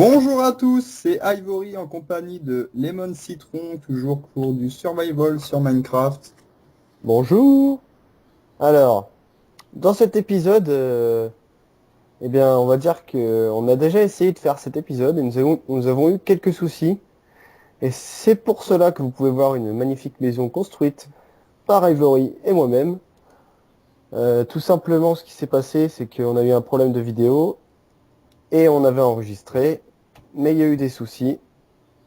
Bonjour à tous, c'est Ivory en compagnie de Lemon Citron, toujours pour du survival sur Minecraft. Bonjour. Alors, dans cet épisode, on va dire que on a déjà essayé de faire cet épisode et nous avons eu quelques soucis. Et c'est pour cela que vous pouvez voir une magnifique maison construite par Ivory et moi-même. Tout simplement, ce qui s'est passé, c'est qu'on a eu un problème de vidéo et on avait enregistré, mais il y a eu des soucis.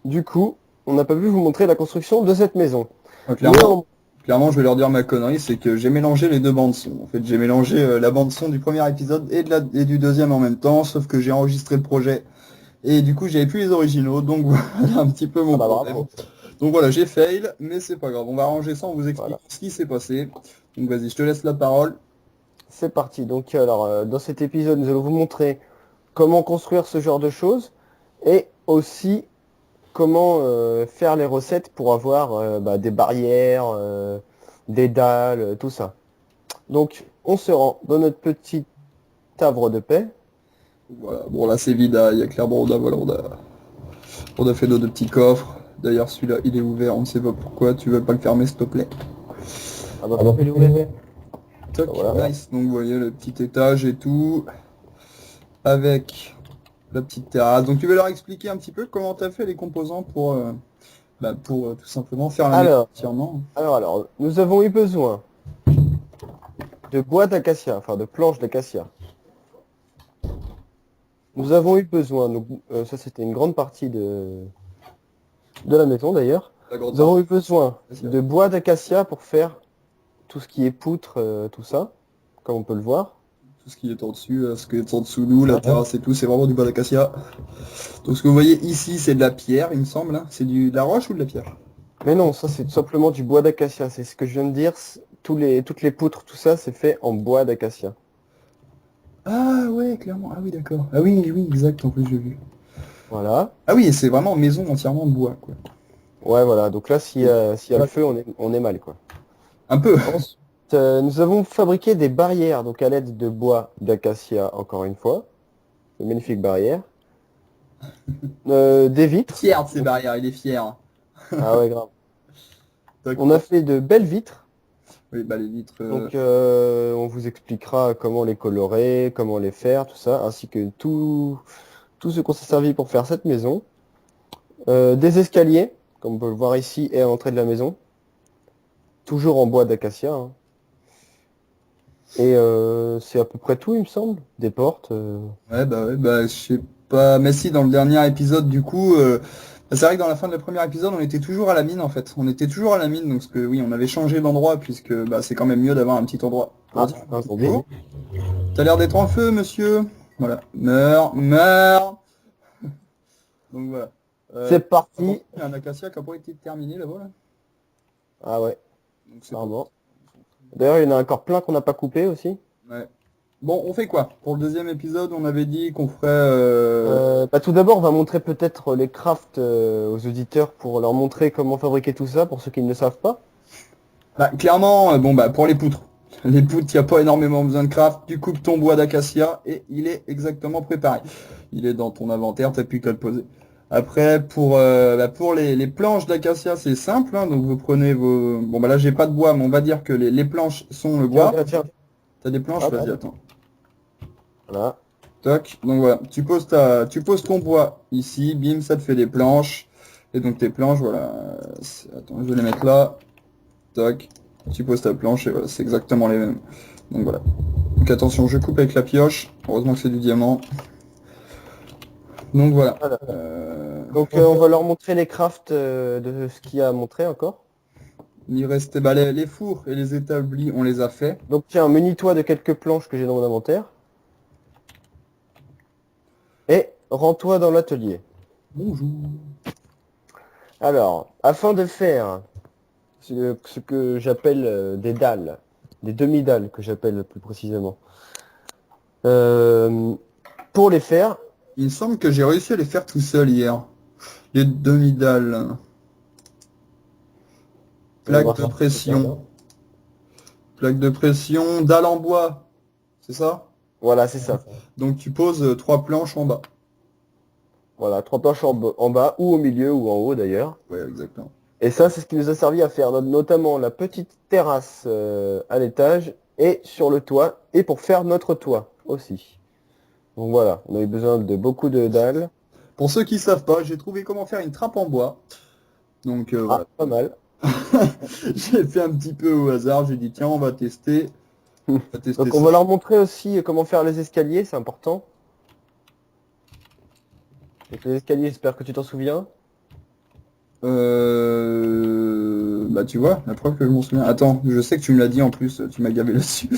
Du coup, on n'a pas pu vous montrer la construction de cette maison. Donc, clairement, Néanmoins, clairement, je vais leur dire ma connerie, c'est que j'ai mélangé les deux bandes son. En fait, j'ai mélangé la bande son du premier épisode et du deuxième en même temps, sauf que j'ai enregistré le projet. Et du coup, j'avais plus les originaux, donc voilà un petit peu ah mon bah problème. bravo. Donc voilà, j'ai fail, mais c'est pas grave. On va arranger ça en vous Voilà. expliquant ce qui s'est passé. Donc vas-y, je te laisse la parole. C'est parti. Donc, alors, dans cet épisode, nous allons vous montrer comment construire ce genre de choses et aussi comment faire les recettes pour avoir des barrières, des dalles, tout ça. Donc, on se rend dans notre petit havre de paix. Voilà, bon là c'est vide, hein. Il y a clairement, on a fait nos deux petits coffres. D'ailleurs, celui-là, il est ouvert, on ne sait pas pourquoi. Tu veux pas le fermer, s'il te plaît? Ah bah, fais-le ouvrir. Toc, Voilà. nice. Donc, vous voyez le petit étage et tout, avec la petite terrasse. Donc, tu veux leur expliquer un petit peu comment tu as fait les composants pour tout simplement faire la maison Alors, entièrement. nous avons eu besoin de bois d'acacia, enfin de planches d'acacia. Nous avons eu besoin, ça c'était une grande partie de la maison d'ailleurs. La grande Nous avons eu partie. besoin Vas-y, ouais. de bois d'acacia pour faire tout ce qui est poutre, tout ça, comme on peut le voir. Tout ce qui est en dessus, ce qui est en dessous nous, la Voilà. terrasse et tout, c'est vraiment du bois d'acacia. Donc, ce que vous voyez ici, c'est de la pierre, il me semble, hein. C'est de la roche ou de la pierre? Mais non, ça c'est tout simplement du bois d'acacia. C'est ce que je viens de dire. Toutes les poutres, tout ça, c'est fait en bois d'acacia. Ah ouais, clairement. Ah oui, d'accord. Ah oui, oui, exact, en plus j'ai vu. Voilà. Ah oui, et c'est vraiment maison entièrement de bois, quoi. Ouais, voilà. Donc là, s'il y a le feu, on est mal, quoi. Un peu. Ensuite, nous avons fabriqué des barrières, donc à l'aide de bois d'acacia, encore une fois. De magnifiques barrières. Des vitres. Fier de ses Donc, barrières, il est fier. ah ouais, grave. Tac, On a fait de belles vitres. oui, bah les vitres. Donc, on vous expliquera comment les colorer, comment les faire, tout ça, ainsi que tout ce qu'on s'est servi pour faire cette maison. Des escaliers, comme on peut le voir ici, et à l'entrée de la maison. Toujours en bois d'acacia, hein. Et c'est à peu près tout, il me semble. Des portes. Ouais, bah je sais pas. Mais si, dans le dernier épisode, du coup, bah, c'est vrai que dans la fin de le premier épisode, on était toujours à la mine en fait. On était toujours à la mine, donc parce que oui, on avait changé d'endroit puisque bah c'est quand même mieux d'avoir un petit endroit pour Ah, dire un zombie. bonjour. T'as l'air d'être en feu, monsieur. Voilà. Meurs, meurs. Donc voilà. C'est Par contre, parti. il y a un acacia qui n'a pas été terminé là-bas là. Ah ouais, Donc c'est pas. clairement. D'ailleurs, il y en a encore plein qu'on n'a pas coupé aussi. Ouais. Bon, on fait quoi? Pour le deuxième épisode, on avait dit qu'on ferait... Tout d'abord, on va montrer peut-être les crafts aux auditeurs pour leur montrer comment fabriquer tout ça, pour ceux qui ne le savent pas. Bah, clairement, bon bah pour les poutres. Les poutres, il n'y a pas énormément besoin de craft. Tu coupes ton bois d'acacia et il est exactement préparé. Il est dans ton inventaire, t'as plus qu'à le poser. Après, pour les planches d'acacia, c'est simple, hein. Donc vous prenez vos... Bon bah là j'ai pas de bois, mais on va dire que les planches sont le Tiens, bois. tiens, tiens. T'as des planches? Hop, Vas-y, attends. voilà. Toc. Donc voilà, tu poses ton bois ici, bim, ça te fait des planches. Et donc tes planches, voilà. Attends, je vais les mettre là. Toc. Tu poses ta planche et voilà, c'est exactement les mêmes. Donc voilà. Donc attention, je coupe avec la pioche. Heureusement que c'est du diamant. Donc voilà. Voilà. Donc, on va leur montrer les crafts de ce qu'il y a à montrer encore. Il restait bah, les fours et les établis, on les a fait. Donc, tiens, munis-toi de quelques planches que j'ai dans mon inventaire. Et rends-toi dans l'atelier. Bonjour. Alors, afin de faire ce que j'appelle des dalles, des demi-dalles que j'appelle plus précisément. Euh, pour les faire, Il me semble que j'ai réussi à les faire tout seul hier. Les demi-dalles. on va Plaque voir de ça. pression. Plaque de pression, dalle en bois. C'est ça? Voilà, c'est ça. Donc tu poses trois planches en bas. Voilà, 3 planches en bas, ou au milieu, ou en haut d'ailleurs. Ouais, exactement. Et ça, c'est ce qui nous a servi à faire notamment la petite terrasse à l'étage et sur le toit, et pour faire notre toit aussi. Donc voilà, on a eu besoin de beaucoup de dalles. Pour ceux qui savent pas, j'ai trouvé comment faire une trappe en bois. Donc voilà. Ah, pas mal. J'ai fait un petit peu au hasard, j'ai dit tiens on va tester. On va tester Donc on ça. va leur montrer aussi comment faire les escaliers, c'est important. Donc les escaliers, j'espère que tu t'en souviens. Bah tu vois, la preuve que je m'en souviens. Attends, je sais que tu me l'as dit en plus, tu m'as gavé là-dessus.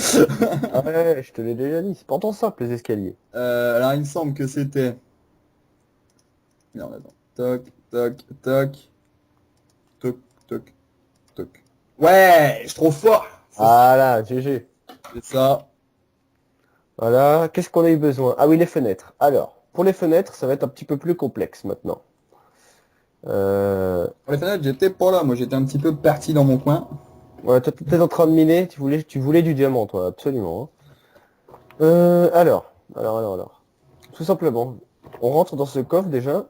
Ah ouais, je te l'ai déjà dit, c'est pourtant simple les escaliers. Alors il me semble que c'était. Merde, attends. Toc, toc, toc, toc, toc, toc. Ouais, je suis trop fort. Voilà, GG. C'est ça. Voilà, qu'est-ce qu'on a eu besoin? Ah oui, les fenêtres. Alors, pour les fenêtres, ça va être un petit peu plus complexe maintenant. Euh, Pour les fenêtres, j'étais pas là, moi j'étais un petit peu parti dans mon coin. Ouais, toi, t'étais en train de miner, tu voulais du diamant, toi, absolument, hein. Alors. Tout simplement, on rentre dans ce coffre déjà,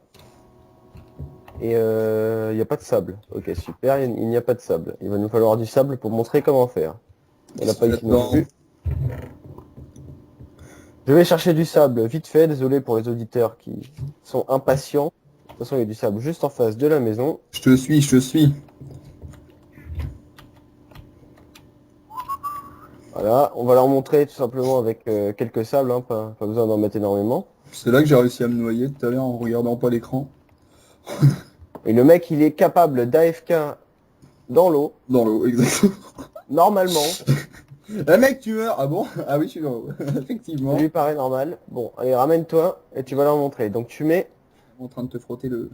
et il n'y a pas de sable. Ok, super, il n'y a pas de sable. Il va nous falloir du sable pour montrer comment faire. Il n'y en a pas ici non Là-dedans. plus. Je vais chercher du sable vite fait, désolé pour les auditeurs qui sont impatients. De toute façon, il y a du sable juste en face de la maison. Je te suis, je te suis. Voilà, on va leur montrer tout simplement avec quelques sables, hein, pas besoin d'en mettre énormément. C'est là que j'ai réussi à me noyer tout à l'heure en regardant pas l'écran. Et le mec, il est capable d'AFK dans l'eau, Dans l'eau, exactement. normalement. Eh mec, tu meurs! Ah bon? Ah oui, je suis dans l'eau. Ça Effectivement. lui paraît normal. Bon, allez, ramène-toi et tu vas leur montrer. Donc En train de te frotter le.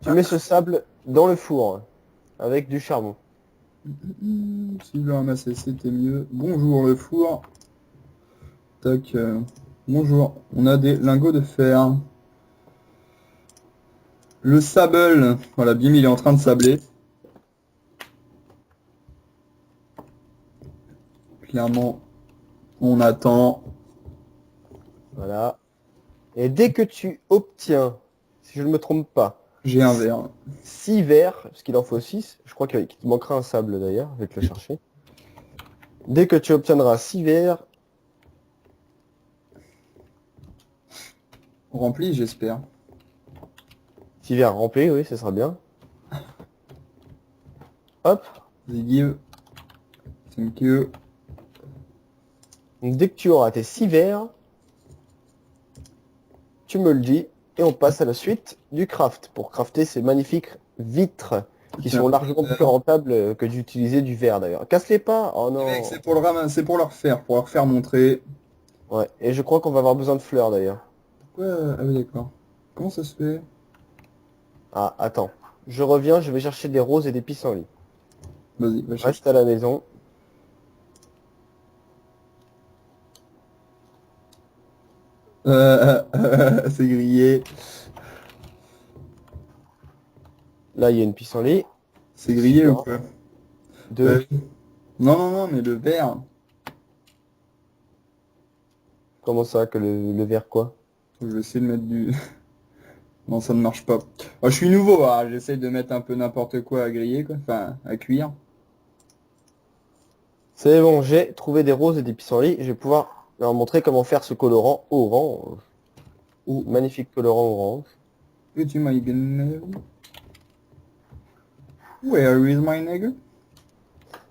tu mets ce sable dans le four avec du charbon. Si je le ramassais, c'était mieux. Bonjour le four. Tac. Bonjour. On a des lingots de fer. Le sable. Voilà, Bim, il est en train de sabler. Clairement, on attend. Voilà. Et dès que tu obtiens, si je ne me trompe pas, J'ai un verre. 6 verres, parce qu'il en faut 6, je crois qu'il te manquera un sable d'ailleurs, je vais te le chercher. Dès que tu obtiendras 6 verres, Rempli, j'espère. 6 verres remplis, oui, ce sera bien. Hop. They give. Thank you. Donc, dès que tu auras tes 6 verres, tu me le dis, et on passe à la suite du craft, pour crafter ces magnifiques vitres, qui Tiens. sont largement plus rentables que d'utiliser du verre d'ailleurs. Casse-les pas! Oh Les non! mecs, c'est pour le c'est pour leur faire montrer. Ouais, et je crois qu'on va avoir besoin de fleurs d'ailleurs. Pourquoi? Ah oui, d'accord. Comment ça se fait? Ah, attends. Je reviens, je vais chercher des roses et des pissenlits. Vas-y, va chercher. Reste à la maison. C'est grillé. Là, il y a une pissenlit. C'est grillé ou Super. quoi? Deux. Non, non, non, mais le verre. Comment ça, que le verre quoi? Je vais essayer de mettre du. Non, ça ne marche pas. Moi, je suis nouveau, hein. J'essaie de mettre un peu n'importe quoi à griller, quoi. Enfin, à cuire. C'est bon, j'ai trouvé des roses et des pissenlits. Je vais pouvoir leur montrer comment faire ce colorant orange. Oh, Magnifique colorant orange. petit my nigger. Where is my nigger?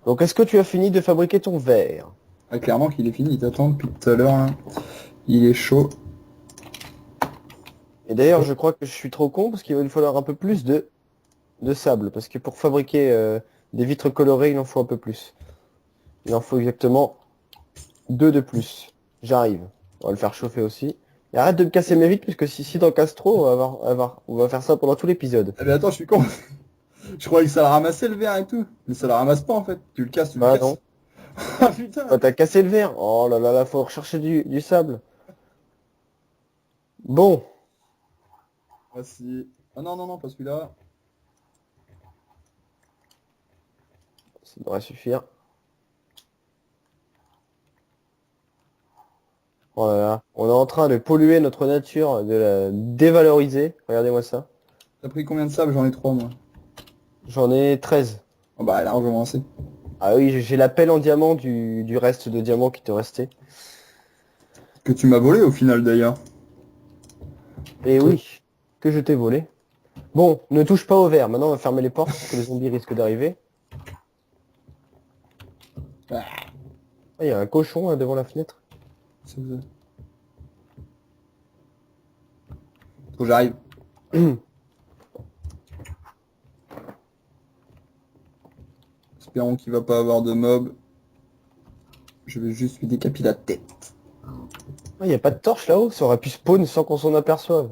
Donc, est-ce que tu as fini de fabriquer ton verre? Ah, clairement qu'il est fini. Il t'attend depuis tout à l'heure, là. Il est chaud. Et d'ailleurs, je crois que je suis trop con parce qu'il va nous falloir un peu plus de sable. Parce que pour fabriquer des vitres colorées, il en faut un peu plus. Il en faut exactement 2 de plus. J'arrive. On va le faire chauffer aussi. Et arrête de me casser mes vitres, parce que si t'en casses trop, on va faire ça pendant tout l'épisode. Ah, mais attends, je suis con. Je croyais que ça le ramassait le verre et tout. Mais ça le ramasse pas, en fait. Tu le casses, tu le Bah casses. non. Ah putain. Bah, t'as cassé le verre. Oh là là là, faut rechercher du sable. Bon. Voici. Ah non, non, non, pas celui-là. Ça devrait suffire. Oh là là. On est en en train de polluer notre nature, de la dévaloriser. Regardez-moi ça. T'as pris combien de sable? J'en ai 3 moi. J'en ai 13. Oh, bah largement assez. Ah oui, j'ai la pelle en diamant du reste de diamant qui te restait. Que tu m'as volé au final d'ailleurs. Et oui, que je t'ai volé. Bon, ne touche pas au verre. Maintenant, on va fermer les portes parce que les zombies risquent d'arriver. Ah, Ah, il y a un cochon là, devant la fenêtre. c'est vous. Faut que j'arrive. Espérons qu'il va pas avoir de mob. Je vais juste lui décapiter la tête. Ah, il n'y a pas de torche là-haut. Ça aurait pu spawn sans qu'on s'en aperçoive.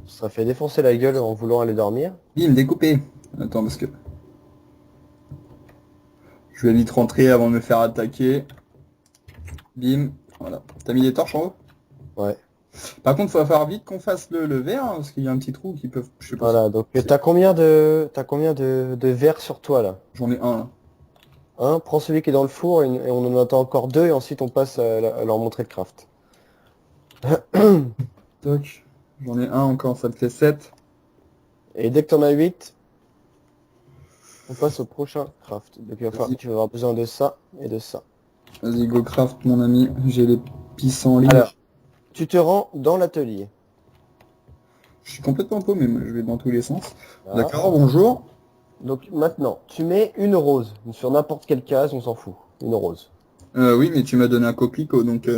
Ça fait défoncer la gueule en voulant aller dormir. Bim, découpé. Attends, parce que... Je vais vite rentrer avant de me faire attaquer. Bim, voilà. T'as mis des torches en haut? Ouais. Par contre, il va falloir vite qu'on fasse le verre, hein, parce qu'il y a un petit trou qui peut... Je sais pas. Voilà, donc t'as combien de verres sur toi là? J'en ai un là. Un, prends celui qui est dans le four et on en attend encore deux et ensuite on passe à leur montrer le craft. Toc. J'en ai un encore, ça te fait 7. Et dès que t'en as 8, on passe au prochain craft. Donc tu vas avoir besoin de ça et de ça. Vas-y, go craft, mon ami. J'ai les pissenlits. Alors, tu te rends dans l'atelier. Je suis complètement paumé, mais je vais dans tous les sens. Voilà. D'accord, bonjour. Donc maintenant, tu mets une rose. Sur n'importe quelle case, on s'en fout. Une rose. Oui, mais tu m'as donné un coquelicot, donc...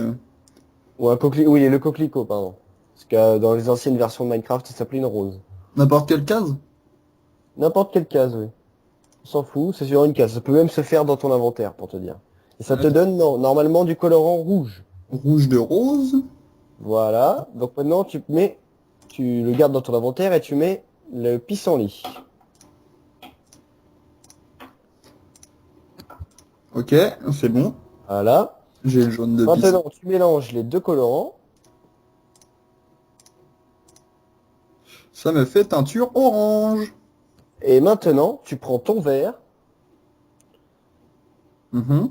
Ou un coquelicot. Oui, le coquelicot, pardon. Parce que dans les anciennes versions de Minecraft, ça s'appelait une rose. N'importe quelle case? N'importe quelle case, oui. On s'en fout, c'est sur une case. Ça peut même se faire dans ton inventaire, pour te dire. Et ça te donne normalement du colorant rouge. Rouge de rose. Voilà. Donc maintenant, tu le gardes dans ton inventaire et tu mets le pissenlit. Ok, c'est bon. Voilà. J'ai le jaune de pissenlit. Maintenant, tu mélanges les deux colorants. Ça me fait teinture orange. Et maintenant, tu prends ton verre, Mhm.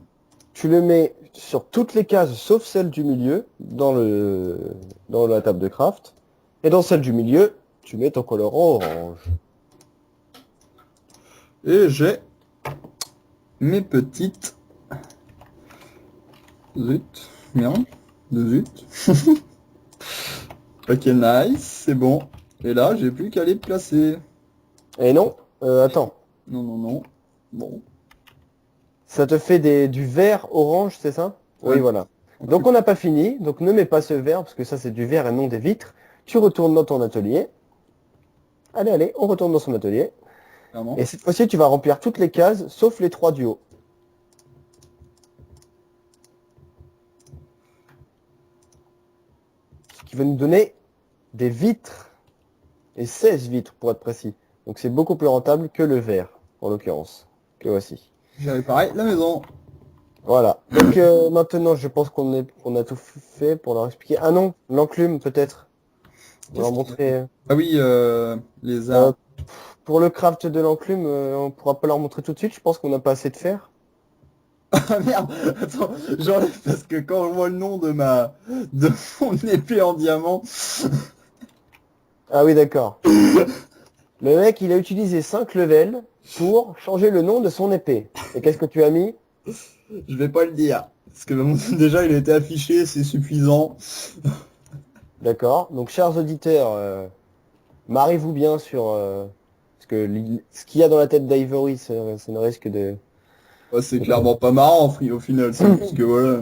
tu le mets sur toutes les cases sauf celle du milieu dans la table de craft. Et dans celle du milieu, tu mets ton colorant orange. Et j'ai mes petites... Zut. Merde. De zut. Ok, nice. C'est bon. Et là, j'ai plus qu'à les placer. Et non, attends. Non, non, non. Bon. Ça te fait du vert orange, c'est ça? Oui, Ouais. voilà. Donc on n'a pas fini, donc ne mets pas ce vert, parce que ça c'est du verre et non des vitres. Tu retournes dans ton atelier. Allez, allez, on retourne dans son atelier. Clairement. Et cette fois-ci, tu vas remplir toutes les cases, sauf les 3 du haut. Ce qui va nous donner des vitres. Et 16 vitres, pour être précis. Donc c'est beaucoup plus rentable que le verre, en l'occurrence. Que voici. J'ai réparé la maison. Voilà. Donc maintenant, je pense qu'on a tout fait pour leur expliquer. Ah non, l'enclume peut-être. On va leur montrer. Ah oui, les arbres. Pour le craft de l'enclume, on pourra pas leur montrer tout de suite. Je pense qu'on n'a pas assez de fer. Ah merde, attends, j'enlève parce que quand je vois le nom de mon épée en diamant, Ah oui, d'accord. Le mec, il a utilisé 5 levels pour changer le nom de son épée. Et qu'est-ce que tu as mis? je vais pas le dire. Parce que déjà il a été affiché, c'est suffisant. D'accord. Donc, chers auditeurs, mariez-vous bien sur... parce que ce qu'il y a dans la tête d'Ivory, ça ne risque de... Ouais, c'est clairement pas marrant au final, c'est juste que voilà,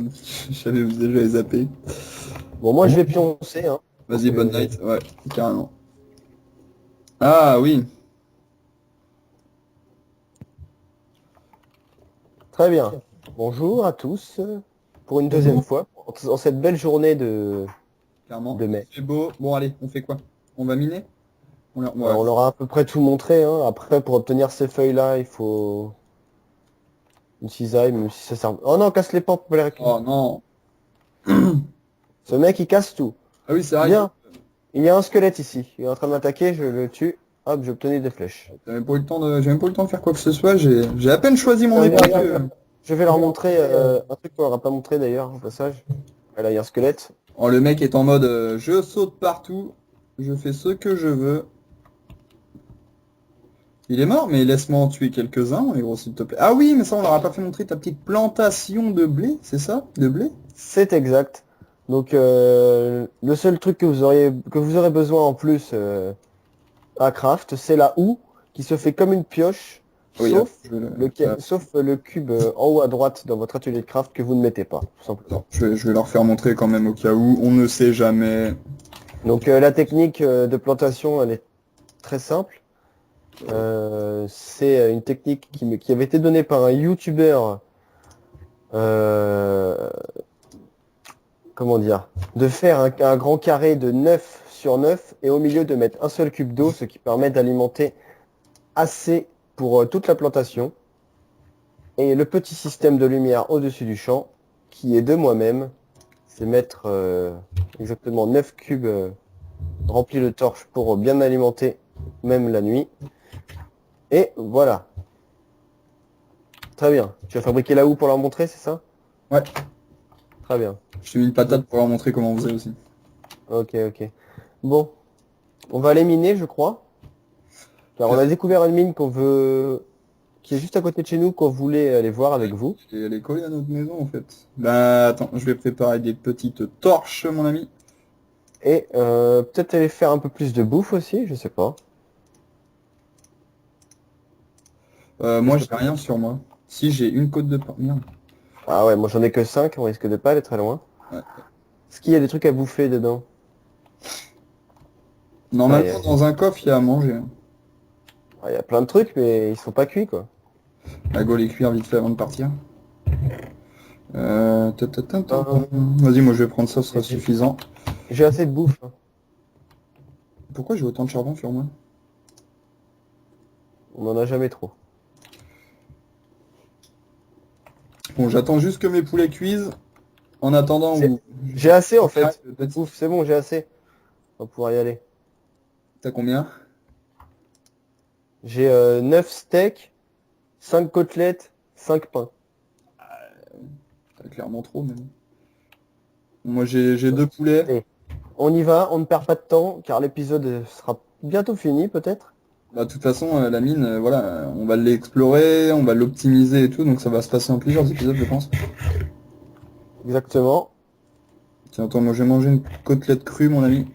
j'avais déjà les zappé. Bon, moi, je vais pioncer, hein. Vas-y, bonne night, ouais, carrément. Ah oui, Très bien. Bonjour à tous, pour une deuxième fois, en cette belle journée clairement. de mai. C'est beau. Bon allez, on fait quoi? On va miner? On On leur a à peu près tout montré, hein. Après, pour obtenir ces feuilles-là, il faut une cisaille, même si ça sert... Oh non, casse les portes, Black. Oh non. Ce mec, il casse tout. Ah oui, c'est vrai. Bien. Il y a un squelette ici. Il est en train de m'attaquer, je le tue. Hop, j'ai obtenu des flèches. J'ai même pas eu le temps de faire quoi que ce soit. J'ai à peine choisi mon Regarde, épée. regarde. Je vais leur montrer un truc qu'on leur a pas montré d'ailleurs, au passage. Ah, là, il y a un squelette. Oh, le mec est en mode je saute partout, je fais ce que je veux. Il est mort, mais laisse-moi en tuer quelques-uns, les gros, s'il te plaît. Ah oui, mais ça, on leur a pas fait montrer ta petite plantation de blé, c'est ça? De blé? C'est exact. Donc, le seul truc que vous aurez besoin en plus à craft, c'est la houe qui se fait comme une pioche, Oui, sauf, je sauf le cube en haut à droite dans votre atelier de craft que vous ne mettez pas, tout simplement. attends, je vais leur faire montrer quand même au cas où, on ne sait jamais. Donc, la technique de plantation, elle est très simple. C'est une technique qui avait été donnée par un YouTuber, comment dire, de faire un grand carré de 9 sur 9 et au milieu de mettre un seul cube d'eau, ce qui permet d'alimenter assez pour toute la plantation. Et le petit système de lumière au-dessus du champ, qui est de moi-même, c'est mettre exactement 9 cubes remplis de torches pour bien alimenter même la nuit. Et voilà. Très bien. Tu vas fabriquer la houe pour leur montrer, c'est ça? Ouais, Très bien. je t'ai mis une patate pour leur montrer comment on faisait aussi. Ok, ok. Bon. On va les miner, je crois. Car on a découvert une mine qui est juste à côté de chez nous, qu'on voulait aller voir avec vous. Et elle est collée à notre maison en fait. Bah attends, je vais préparer des petites torches, mon ami. Et peut-être aller faire un peu plus de bouffe aussi, je sais pas. Moi j'ai rien sur moi. Si j'ai une côte de pain. Merde. Ah ouais, moi j'en ai que 5, on risque de pas aller très loin. Ouais. Est-ce qu'il y a des trucs à bouffer dedans? Normalement Ouais. dans un coffre il y a à manger. Ah, il y a plein de trucs, mais ils sont pas cuits, quoi. À go les cuire vite fait avant de partir. Vas-y, moi je vais prendre ça, ce sera suffisant. J'ai assez de bouffe, hein. Pourquoi j'ai autant de charbon sur moi? On en a jamais trop. Bon, j'attends juste que mes poulets cuisent. En attendant, C'est- J'ai assez en Ouais, fait. peut-être. Ouf, c'est bon, j'ai assez. On va pouvoir y aller. T'as combien? J'ai 9 steaks, 5 côtelettes, 5 pains. T'as clairement trop, mais bon. Moi j'ai deux poulets. Allez, on y va, on ne perd pas de temps, car l'épisode sera bientôt fini peut-être. Bah, de toute façon, la mine, voilà, on va l'explorer, on va l'optimiser et tout, donc ça va se passer en plusieurs épisodes, je pense. Exactement. Tiens, attends, moi j'ai mangé une côtelette crue, mon ami.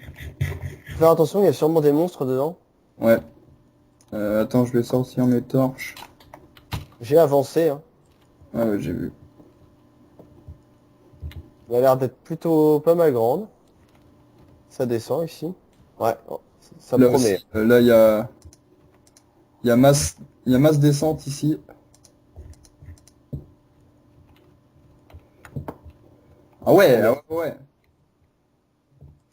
Faire attention, il y a sûrement des monstres dedans. Ouais. Attends, je vais sortir mes torches. J'ai avancé, hein. Ouais, j'ai vu. Elle a l'air d'être plutôt pas mal grande. Ça descend ici. Ouais, oh, ça Là promet. aussi, là, il y a masse descente ici. Ah ouais, ah ouais, ouais.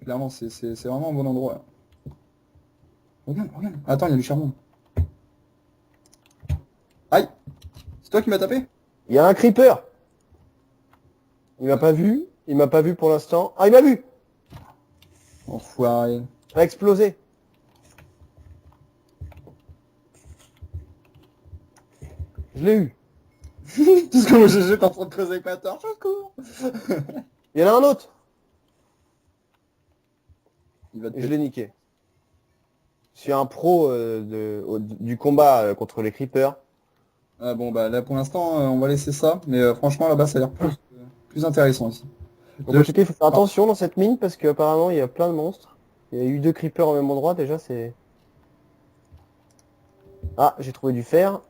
Clairement, c'est vraiment un bon endroit, là. Regarde, regarde. Attends, il y a du charbon. Aïe! C'est toi qui m'as tapé? Il y a un creeper. Il m'a pas vu. Il m'a pas vu pour l'instant. Ah, il m'a vu. Enfoiré. Il a explosé. Je l'ai eu. Parce que moi, j'étais en train de creuser avec ma torche, je cours. Il y en a un autre. Il va te Et je l'ai niqué. Je suis un pro du combat contre les creepers. Ah bon, bah là, pour l'instant, on va laisser ça. Mais franchement, là-bas, ça a l'air plus intéressant ici. Donc en tout cas, il faut faire attention dans cette mine parce qu'apparemment il y a plein de monstres. Il y a eu 2 creepers au même endroit déjà, c'est... Ah, j'ai trouvé du fer.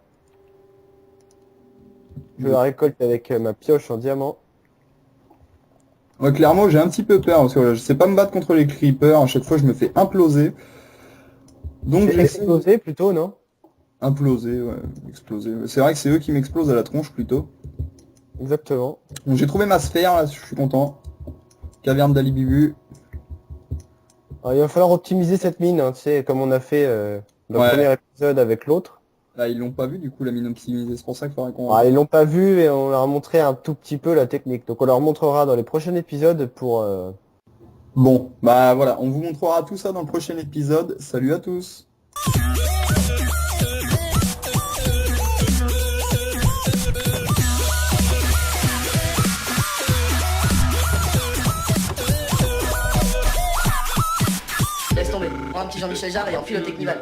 Je la récolte avec ma pioche en diamant. Ouais, clairement, j'ai un petit peu peur parce que voilà, je sais pas me battre contre les creepers. À chaque fois, je me fais imploser. Donc, C'est j'essaie explosé plutôt, non? imploser, ouais, exploser. C'est vrai que c'est eux qui m'explosent à la tronche plutôt. Exactement. Donc, j'ai trouvé ma sphère, là, je suis content. Caverne d'Alibibu. Alors, il va falloir optimiser cette mine, hein, tu sais, comme on a fait dans le Ouais. premier épisode avec l'autre. Là, ils l'ont pas vu, du coup, la mine optimisée. C'est pour ça qu'il faudrait qu'on... Ah, ils l'ont pas vu et on leur a montré un tout petit peu la technique. Donc on leur montrera dans les prochains épisodes pour... Bon, bah voilà, on vous montrera tout ça dans le prochain épisode. Salut à tous! prend un petit Jean-Michel Jarre et on file au Technival.